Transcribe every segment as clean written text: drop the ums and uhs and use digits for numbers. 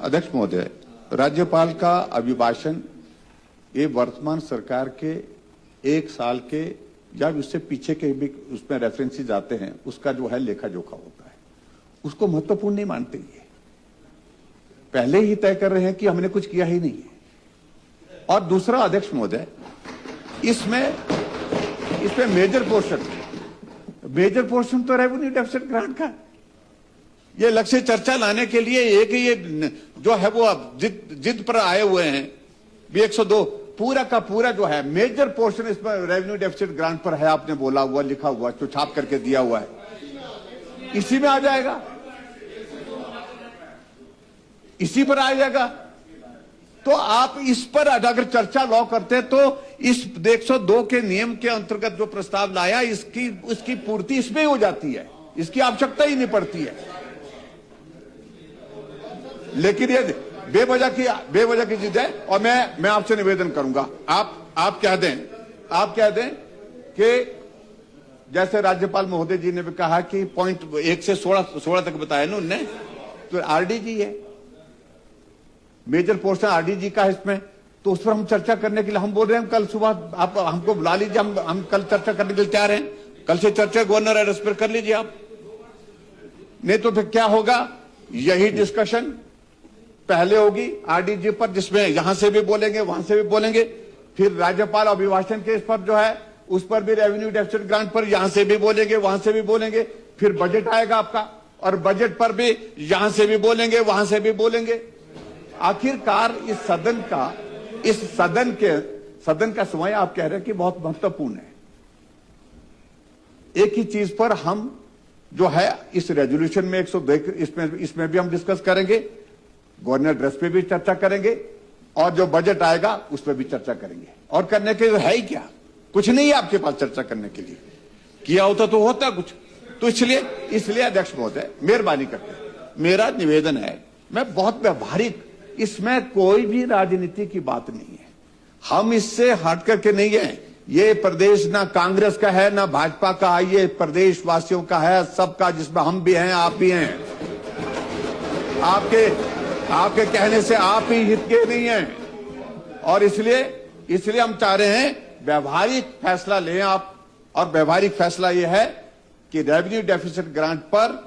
अध्यक्ष महोदय, राज्यपाल का अभिभाषण ये वर्तमान सरकार के 1 साल के या उससे पीछे के भी उसमें रेफरेंसेस आते हैं, उसका जो है लेखा जोखा होता है, उसको महत्वपूर्ण नहीं मानते। ये पहले ही तय कर रहे हैं कि हमने कुछ किया ही नहीं है। और दूसरा अध्यक्ष महोदय, इसमें मेजर पोर्शन तो रेवेन्यू डेफिसिट ग्रांट का। ये लक्ष्य चर्चा लाने के लिए एक ये जो है वो अब जिद पर आए हुए हैं भी 102 पूरा का पूरा जो है मेजर पोर्शन इसमें रेवेन्यू डेफिसिट ग्रांट पर है। आपने बोला हुआ, लिखा हुआ, जो छाप करके दिया हुआ है, इसी में आ जाएगा, इसी पर आ जाएगा। तो आप इस पर अगर चर्चा लॉ करते तो इस 102 के नियम के अंतर्गत जो प्रस्ताव लाया इसकी पूर्ति इसमें हो जाती है, इसकी आवश्यकता ही नहीं पड़ती है। लेकिन ये बेवजह की चीज है। और मैं आपसे निवेदन करूंगा, आप कह दें कि जैसे राज्यपाल महोदय जी ने भी कहा कि पॉइंट 1 से 16 तक बताया ना उनने, तो आरडीजी है, मेजर पोर्शन आरडीजी का है इसमें, तो उस पर हम चर्चा करने के लिए हम बोल रहे हैं कल सुबह आप हमको बुला लीजिए, हम कल चर्चा करने के लिए तैयार हैं। कल से चर्चा गवर्नर एड्रेस पर कर लीजिए आप। नहीं तो फिर क्या होगा, यही डिस्कशन पहले होगी आरडीजी पर, जिसमें यहां से भी बोलेंगे वहां से भी बोलेंगे, फिर राज्यपाल अभिभाषण के इस पर जो है उस पर भी रेवेन्यू डेफिसिट ग्रांट पर यहां से भी बोलेंगे वहां से भी बोलेंगे, फिर बजट आएगा आपका और बजट पर भी यहां से भी बोलेंगे वहां से भी बोलेंगे। आखिरकार इस सदन का समय आप कह रहे हैं कि बहुत महत्वपूर्ण है। एक ही चीज पर हम जो है इस रेजोल्यूशन में 102 इसमें भी हम डिस्कस करेंगे, गवर्नर एड्रेस पे भी चर्चा करेंगे और जो बजट आएगा उस पर भी चर्चा करेंगे। और करने के लिए है ही क्या, कुछ नहीं है आपके पास चर्चा करने के लिए। किया होता तो होता कुछ। तो इसलिए अध्यक्ष महोदय मेहरबानी करके मेरा निवेदन है, मैं बहुत व्यवहारिक, इसमें कोई भी राजनीति की बात नहीं है, हम इससे हट करके नहीं है। ये प्रदेश ना कांग्रेस का है ना भाजपा का, ये प्रदेश वासियों का है, सबका, जिसमें हम भी हैं आप भी हैं। आपके कहने से आप ही हित के नहीं हैं। और इसलिए हम चाह रहे हैं व्यवहारिक फैसला लें आप। और व्यवहारिक फैसला यह है कि रेवेन्यू डेफिसिट ग्रांट पर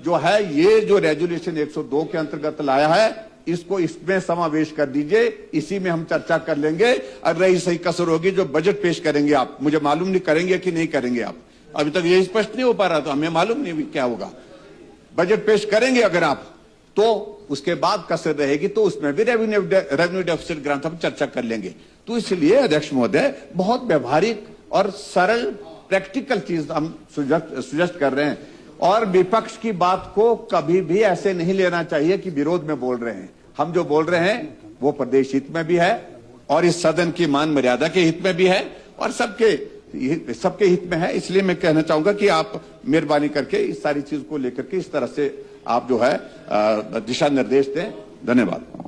जो है ये जो रेजोल्यूशन 102 के अंतर्गत लाया है इसको इसमें समावेश कर दीजिए, इसी में हम चर्चा कर लेंगे। और रही सही कसर होगी जो बजट पेश करेंगे आप, मुझे मालूम नहीं करेंगे कि नहीं करेंगे आप, अभी तक ये स्पष्ट नहीं हो पा रहा, तो हमें मालूम नहीं क्या होगा। बजट पेश करेंगे अगर आप, तो उसके बाद कसर रहेगी, तो उसमें भी रेवेन्यू डेफिसिट ग्रांट हम चर्चा कर लेंगे। तो इसलिए अध्यक्ष महोदय बहुत व्यवहारिक और सरल प्रैक्टिकल चीज हम सुजेस्ट कर रहे हैं। और विपक्ष की बात को कभी भी ऐसे नहीं लेना चाहिए कि विरोध में बोल रहे हैं। हम जो बोल रहे हैं वो प्रदेश हित में भी है और इस सदन की मान मर्यादा के हित में भी है और सबके हित में है। इसलिए मैं कहना चाहूंगा कि आप मेहरबानी करके इस सारी चीज को लेकर के इस तरह से आप जो है दिशा निर्देश दें। धन्यवाद।